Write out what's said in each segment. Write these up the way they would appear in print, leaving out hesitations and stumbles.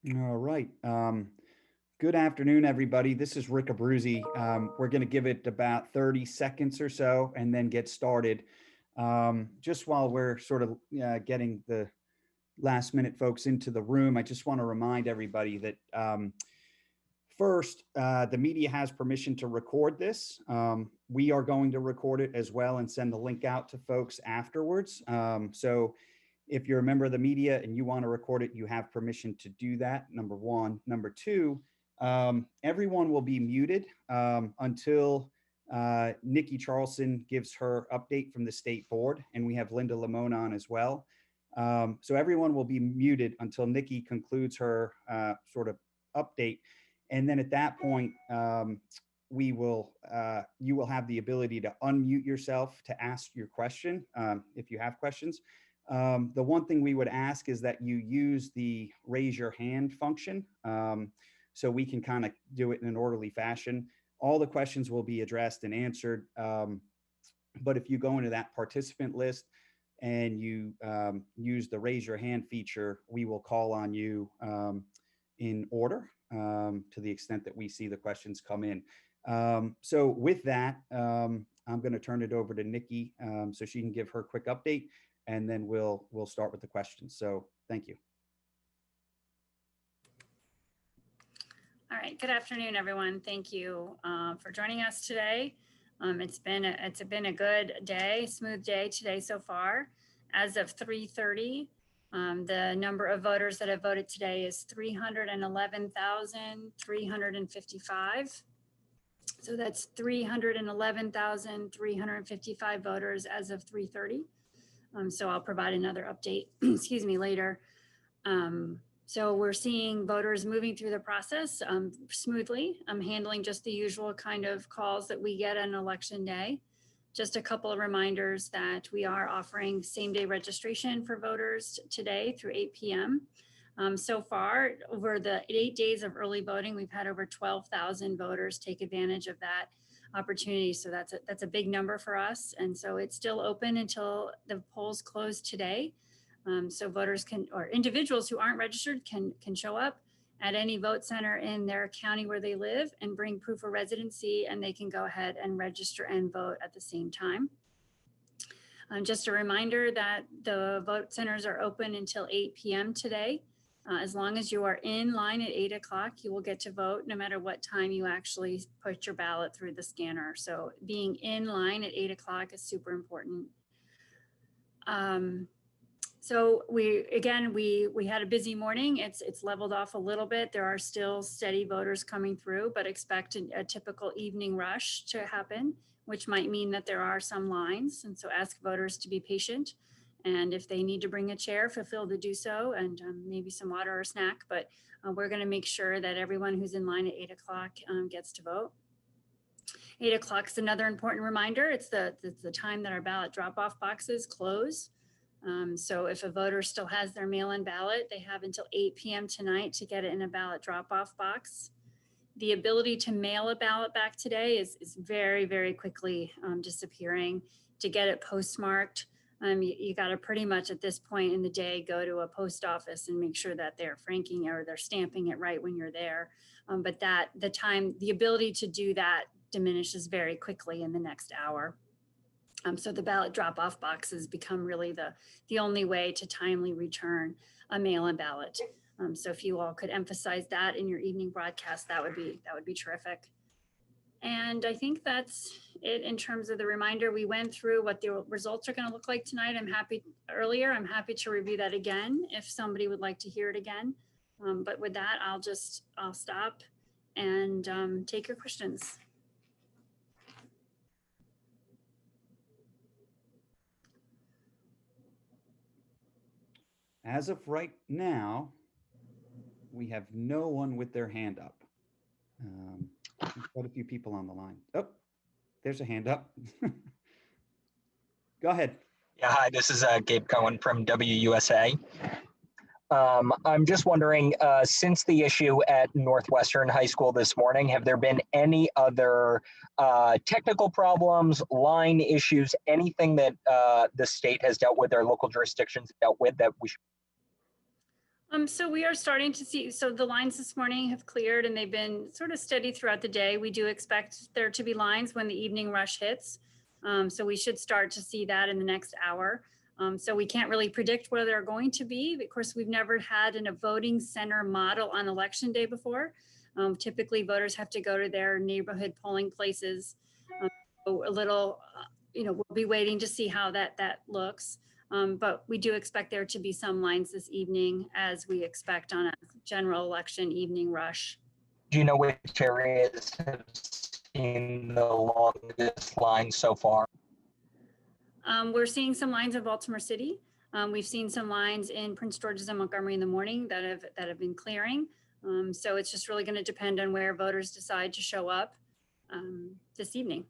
All right. Good afternoon, everybody. This is Rick Abruzzi. We're going to give it about 30 seconds or so and then get started. Just while we're sort of getting the last minute folks into the room, I just want to remind everybody that first, the media has permission to record this. We are going to record it as well and send the link out to folks afterwards. So if you're a member of the media and you want to record it, you have permission to do that, number one. Number two, everyone will be muted until Nikki Charlson gives her update from the state board, and we have Linda Lamone on as well. So everyone will be muted until Nikki concludes her sort of update. And then at that point, you will have the ability to unmute yourself to ask your question if you have questions. The one thing we would ask is that you use the raise your hand function so we can kind of do it in an orderly fashion. All the questions will be addressed and answered. But if you go into that participant list and you use the raise your hand feature, we will call on you in order to the extent that we see the questions come in. So with that, I'm going to turn it over to Nikki so she can give her quick update, and then we'll start with the questions. So thank you. All right, good afternoon, everyone. Thank you for joining us today. It's been a good day, smooth day today so far. As of 3:30, the number of voters that have voted today is 311,355. So that's 311,355 voters as of 3:30. So I'll provide another update, excuse me, later. So we're seeing voters moving through the process smoothly. I'm handling just the usual kind of calls that we get on election day. Just a couple of reminders that we are offering same-day registration for voters today through 8 p.m. So far, over the 8 days of early voting, we've had over 12,000 voters take advantage of that opportunity. So that's a big number for us. And so it's still open until the polls close today. So voters can, or individuals who aren't registered can show up at any vote center in their county where they live and bring proof of residency, and they can go ahead and register and vote at the same time. Just a reminder that the vote centers are open until 8 p.m. today. As long as you are in line at 8 o'clock, you will get to vote no matter what time you actually put your ballot through the scanner. So being in line at 8 o'clock is super important. So we had a busy morning. It's leveled off a little bit. There are still steady voters coming through, but expect a typical evening rush to happen, which might mean that there are some lines. And so ask voters to be patient. And if they need to bring a chair, feel free to do so, and maybe some water or snack. But we're going to make sure that everyone who's in line at 8 o'clock gets to vote. 8 o'clock is another important reminder. It's the time that our ballot drop-off boxes close. So if a voter still has their mail-in ballot, they have until 8 p.m. tonight to get it in a ballot drop-off box. The ability to mail a ballot back today is very, very quickly disappearing. To get it postmarked, you got to pretty much at this point in the day go to a post office and make sure that they're franking or they're stamping it right when you're there. But the ability to do that diminishes very quickly in the next hour. So the ballot drop-off boxes become really the only way to timely return a mail-in ballot. So if you all could emphasize that in your evening broadcast, that would be terrific. And I think that's it in terms of the reminder. We went through what the results are going to look like tonight. I'm happy to review that again if somebody would like to hear it again. But with that, I'll stop and take your questions. As of right now, we have no one with their hand up. Quite a few people on the line. Oh, there's a hand up. Go ahead. Yeah, hi, this is Gabe Cohen from WUSA. I'm just wondering, since the issue at Northwestern High School this morning, have there been any other technical problems, line issues, anything that the state has dealt with or local jurisdictions dealt with that we should? So we are starting to see, so the lines this morning have cleared and they've been sort of steady throughout the day. We do expect there to be lines when the evening rush hits. So we should start to see that in the next hour. So we can't really predict where they're going to be. Of course, we've never had a voting center model on election day before. Typically voters have to go to their neighborhood polling places. So a little, we'll be waiting to see how that looks. But we do expect there to be some lines this evening, as we expect on a general election evening rush. Do you know which areas have seen the longest line so far? We're seeing some lines in Baltimore City. We've seen some lines in Prince George's and Montgomery in the morning that have been clearing. So it's just really going to depend on where voters decide to show up this evening.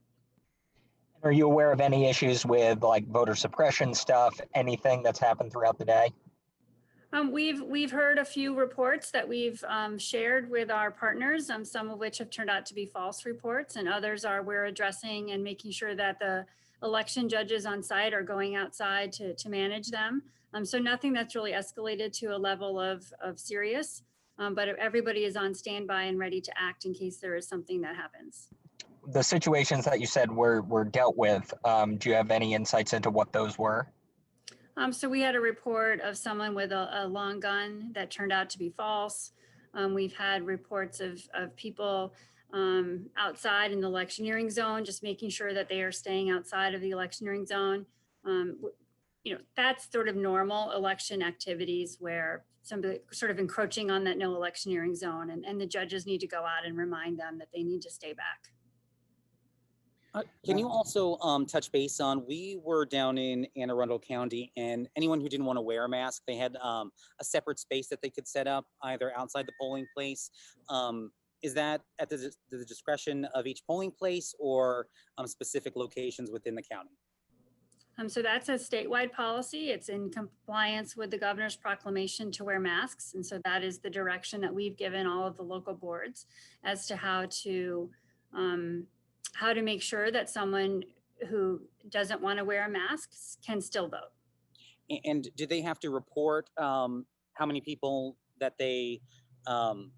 Are you aware of any issues with like voter suppression stuff, anything that's happened throughout the day? We've heard a few reports that we've shared with our partners, some of which have turned out to be false reports, and others we're addressing and making sure that the election judges on site are going outside to manage them. So nothing that's really escalated to a level of serious, but everybody is on standby and ready to act in case there is something that happens. The situations that you said were dealt with, do you have any insights into what those were? So we had a report of someone with a long gun that turned out to be false. We've had reports of people outside in the electioneering zone, just making sure that they are staying outside of the electioneering zone. That's sort of normal election activities where somebody sort of encroaching on that no electioneering zone, and the judges need to go out and remind them that they need to stay back. Can you also touch base on, we were down in Anne Arundel County, and anyone who didn't want to wear a mask, they had a separate space that they could set up either outside the polling place. Is that at the discretion of each polling place or specific locations within the county? So that's a statewide policy. It's in compliance with the governor's proclamation to wear masks. And so that is the direction that we've given all of the local boards as to how to make sure that someone who doesn't want to wear a mask can still vote. And do they have to report how many people that they come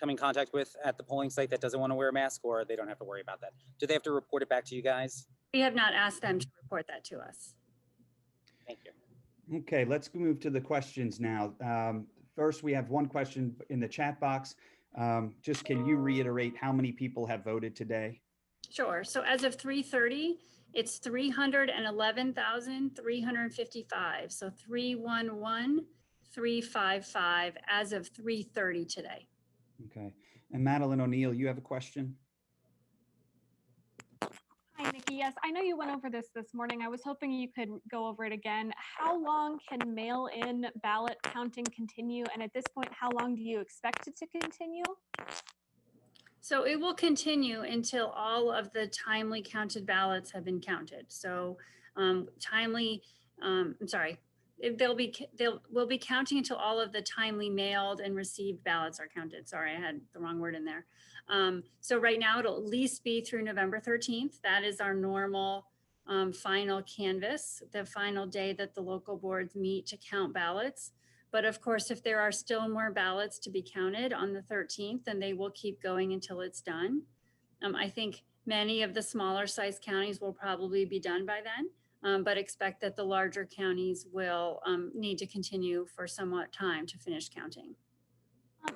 in contact with at the polling site that doesn't want to wear a mask, or they don't have to worry about that? Do they have to report it back to you guys? We have not asked them to report that to us. Thank you. Okay, let's move to the questions now. First, we have one question in the chat box. Just can you reiterate how many people have voted today? Sure. So as of 3:30, it's 311,355. So 311,355 as of 3:30 today. Okay. And Madeline O'Neill, you have a question? Hi, Nikki. Yes, I know you went over this morning. I was hoping you could go over it again. How long can mail-in ballot counting continue? And at this point, how long do you expect it to continue? So it will continue until all of the timely counted ballots have been counted. So we'll be counting until all of the timely mailed and received ballots are counted. Sorry, I had the wrong word in there. So right now it'll at least be through November 13th. That is our normal final canvass, the final day that the local boards meet to count ballots. But of course, if there are still more ballots to be counted on the 13th, then they will keep going until it's done. I think many of the smaller size counties will probably be done by then, but expect that the larger counties will need to continue for somewhat time to finish counting.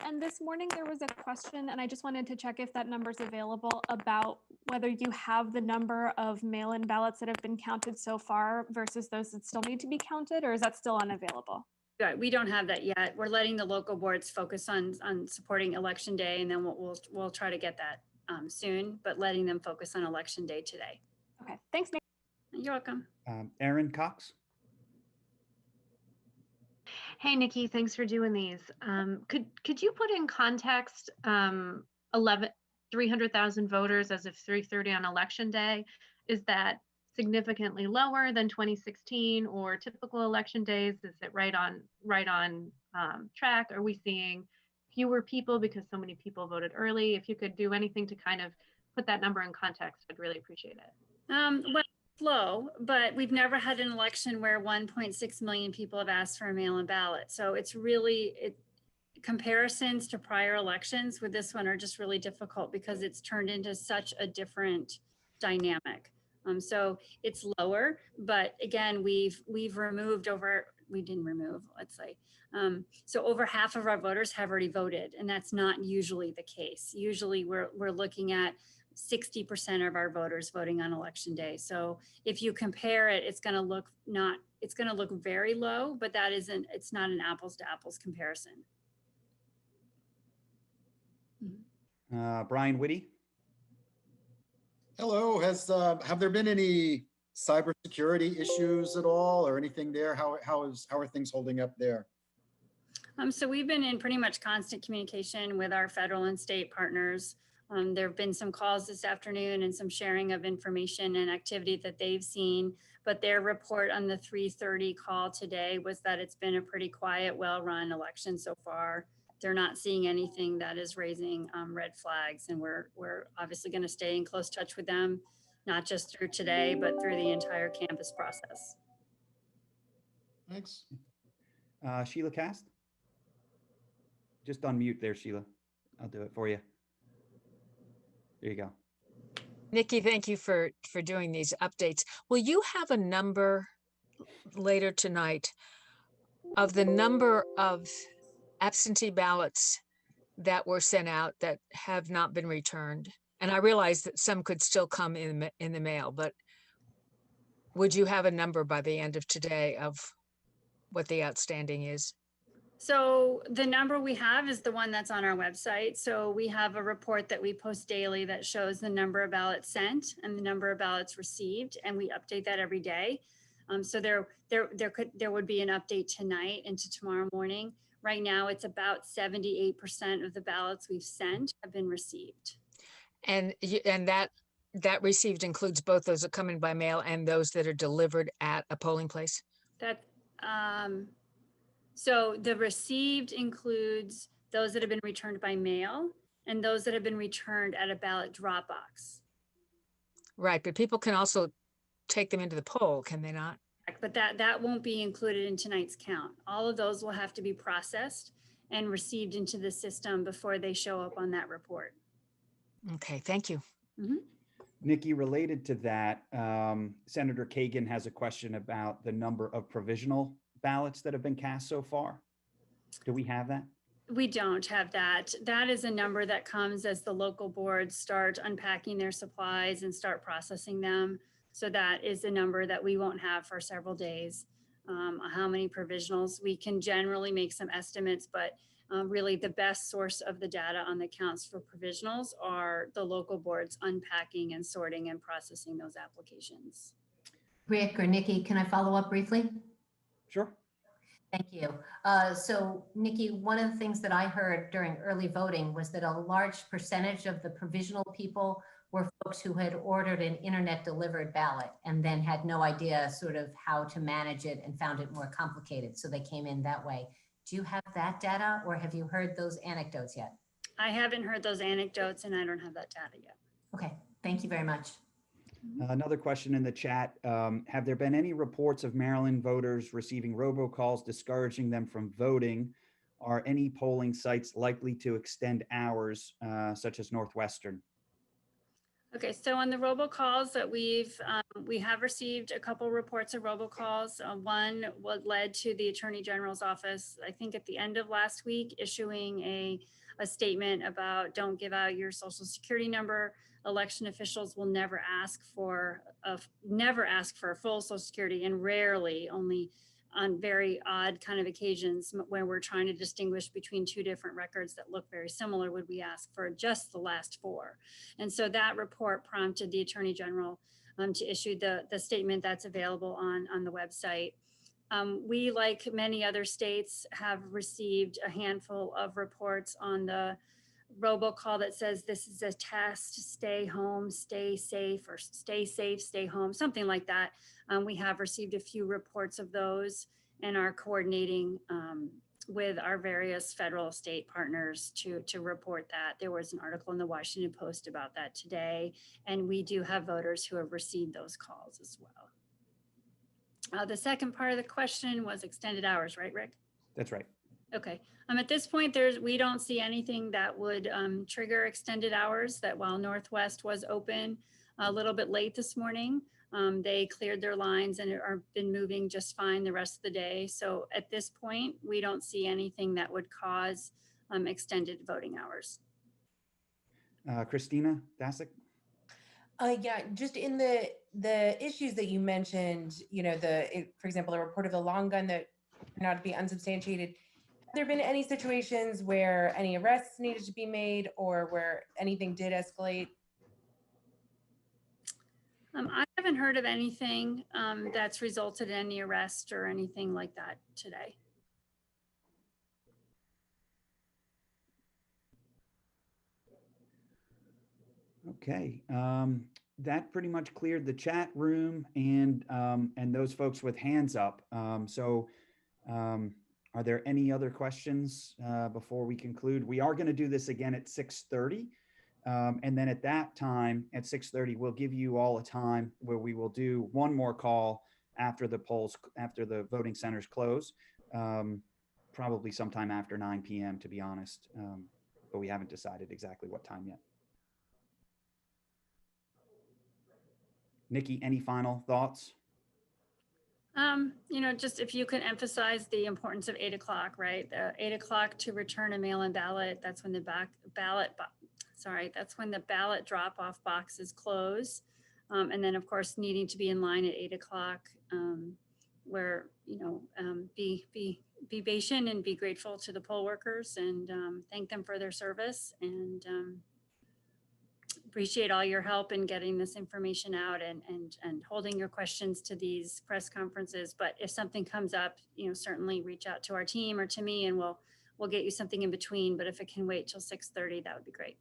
And this morning there was a question, and I just wanted to check if that number is available, about whether you have the number of mail-in ballots that have been counted so far versus those that still need to be counted, or is that still unavailable? Right, we don't have that yet. We're letting the local boards focus on supporting election day, and then we'll try to get that soon, but letting them focus on election day today. Okay, thanks, Nick. You're welcome. Erin Cox. Hey, Nikki, thanks for doing these. Could you put in context 300,000 voters as of 3:30 on election day? Is that significantly lower than 2016 or typical election days? Is it right on track? Are we seeing fewer people because so many people voted early? If you could do anything to kind of put that number in context, I'd really appreciate it. Well, slow, but we've never had an election where 1.6 million people have asked for a mail-in ballot. So it's really, comparisons to prior elections with this one are just really difficult because it's turned into such a different dynamic. So it's lower, but again, we didn't remove, let's say. So over half of our voters have already voted, and that's not usually the case. Usually we're looking at 60% of our voters voting on election day. So if you compare it, it's going to look very low, but it's not an apples to apples comparison. Brian Whitty. Hello, have there been any cybersecurity issues at all or anything there? How are things holding up there? So we've been in pretty much constant communication with our federal and state partners. There have been some calls this afternoon and some sharing of information and activity that they've seen, but their report on the 3:30 call today was that it's been a pretty quiet, well-run election so far. They're not seeing anything that is raising red flags, and we're obviously going to stay in close touch with them, not just through today, but through the entire canvas process. Thanks. Sheila Cast. Just unmute there, Sheila. I'll do it for you. There you go. Nikki, thank you for doing these updates. Will you have a number later tonight of the number of absentee ballots that were sent out that have not been returned? And I realize that some could still come in the mail, but would you have a number by the end of today of what the outstanding is? So the number we have is the one that's on our website. So we have a report that we post daily that shows the number of ballots sent and the number of ballots received, and we update that every day. So there would be an update tonight into tomorrow morning. Right now, it's about 78% of the ballots we've sent have been received. And that received includes both those that come in by mail and those that are delivered at a polling place? So the received includes those that have been returned by mail and those that have been returned at a ballot drop box. Right, but people can also take them into the poll, can they not? But that won't be included in tonight's count. All of those will have to be processed and received into the system before they show up on that report. Okay, thank you. Mm-hmm. Nikki, related to that, Senator Kagan has a question about the number of provisional ballots that have been cast so far. Do we have that? We don't have that. That is a number that comes as the local boards start unpacking their supplies and start processing them. So that is a number that we won't have for several days. How many provisionals? We can generally make some estimates, but really the best source of the data on the counts for provisionals are the local boards unpacking and sorting and processing those applications. Rick or Nikki, can I follow up briefly? Sure. Thank you. So Nikki, one of the things that I heard during early voting was that a large percentage of the provisional people were folks who had ordered an internet delivered ballot and then had no idea sort of how to manage it and found it more complicated. So they came in that way. Do you have that data or have you heard those anecdotes yet? I haven't heard those anecdotes and I don't have that data yet. Okay, thank you very much. Another question in the chat. Have there been any reports of Maryland voters receiving robocalls discouraging them from voting? Are any polling sites likely to extend hours, such as Northwestern? Okay, so on the robocalls that we have received a couple reports of robocalls. One led to the Attorney General's office, I think at the end of last week, issuing a statement about don't give out your social security number. Election officials will never ask for a full social security, and rarely, only on very odd kind of occasions where we're trying to distinguish between two different records that look very similar, would we ask for just the last four. And so that report prompted the Attorney General to issue the statement that's available on the website. We, like many other states, have received a handful of reports on the robocall that says this is a test, stay home, stay safe, or stay safe, stay home, something like that. We have received a few reports of those and are coordinating with our various federal state partners to report that. There was an article in the Washington Post about that today, and we do have voters who have received those calls as well. The second part of the question was extended hours, right, Rick? That's right. Okay. At this point, we don't see anything that would trigger extended hours. That while Northwest was open a little bit late this morning, they cleared their lines and are been moving just fine the rest of the day. So at this point, we don't see anything that would cause extended voting hours. Christina Dasick? Yeah, just in the issues that you mentioned, you know, for example, the report of the long gun that turned out to be unsubstantiated. Have there been any situations where any arrests needed to be made or where anything did escalate? I haven't heard of anything that's resulted in any arrest or anything like that today. Okay, that pretty much cleared the chat room and those folks with hands up. Are there any other questions before we conclude? We are going to do this again at 6:30. And then at that time, at 6:30, we'll give you all a time where we will do one more call after the polls, after the voting centers close, probably sometime after 9 p.m., to be honest. But we haven't decided exactly what time yet. Nikki, any final thoughts? You know, just if you could emphasize the importance of 8 o'clock, right? 8 o'clock to return a mail-in ballot. That's when the that's when the ballot drop-off boxes close. And then of course, needing to be in line at 8 o'clock, where, you know, be patient and be grateful to the poll workers and thank them for their service, and appreciate all your help in getting this information out and holding your questions to these press conferences. But if something comes up, you know, certainly reach out to our team or to me, and we'll get you something in between. But if it can wait till 6:30, that would be great.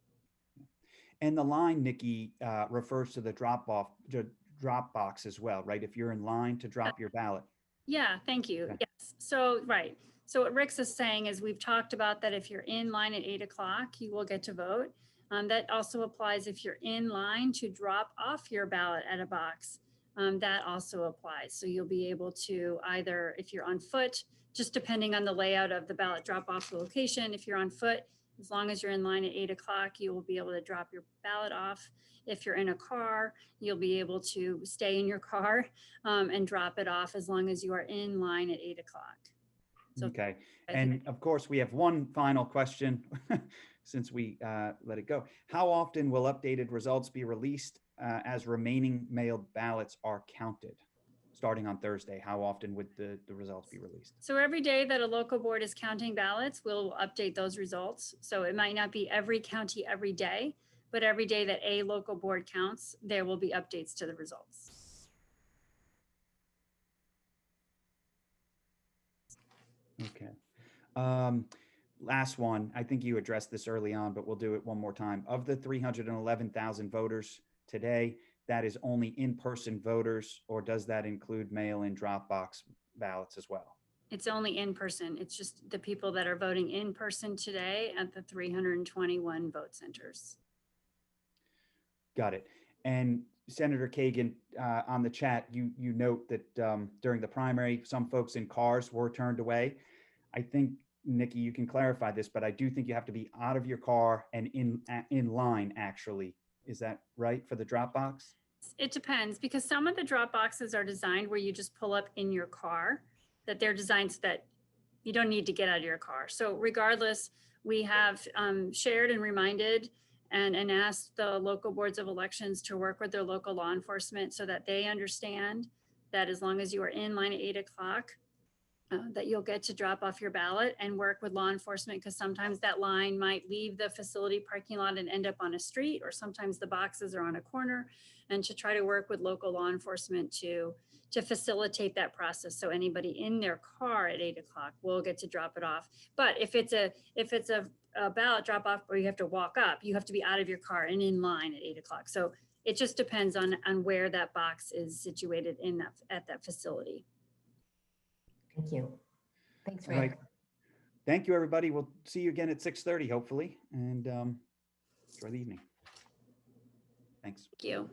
And the line, Nikki, refers to the drop box as well, right? If you're in line to drop your ballot. Yeah, thank you. Okay. Yes. So, right. So what Rick's is saying is we've talked about that if you're in line at 8 o'clock, you will get to vote. That also applies if you're in line to drop off your ballot at a box. That also applies. So you'll be able to either, if you're on foot, just depending on the layout of the ballot drop off location, if you're on foot, as long as you're in line at 8 o'clock, you will be able to drop your ballot off. If you're in a car, you'll be able to stay in your car and drop it off as long as you are in line at 8 o'clock. So, okay. And of course, we have one final question since we let it go. How often will updated results be released as remaining mailed ballots are counted? Starting on Thursday, how often would the results be released? So every day that a local board is counting ballots, we'll update those results. So it might not be every county every day, but every day that a local board counts, there will be updates to the results. Okay. Last one, I think you addressed this early on, but we'll do it one more time. Of the 311,000 voters today, that is only in-person voters, or does that include mail-in drop box ballots as well? It's only in person. It's just the people that are voting in person today at the 321 vote centers. Got it. And Senator Kagan, on the chat, you note that during the primary, some folks in cars were turned away. I think, Nikki, you can clarify this, but I do think you have to be out of your car and in line, actually. Is that right for the drop box? It depends, because some of the drop boxes are designed where you just pull up in your car, that they're designed so that you don't need to get out of your car. So regardless, we have shared and reminded and asked the local boards of elections to work with their local law enforcement so that they understand that as long as you are in line at 8 o'clock, that you'll get to drop off your ballot, and work with law enforcement, because sometimes that line might leave the facility parking lot and end up on a street, or sometimes the boxes are on a corner, and to try to work with local law enforcement to facilitate that process. So anybody in their car at 8 o'clock will get to drop it off. But if it's a ballot drop off where you have to walk up, you have to be out of your car and in line at 8 o'clock. So it just depends on where that box is situated at that facility. Thank you. Thanks, All right. Rick. thank you, everybody. We'll see you again at 6:30, hopefully, and enjoy the evening. Thanks. Thank you.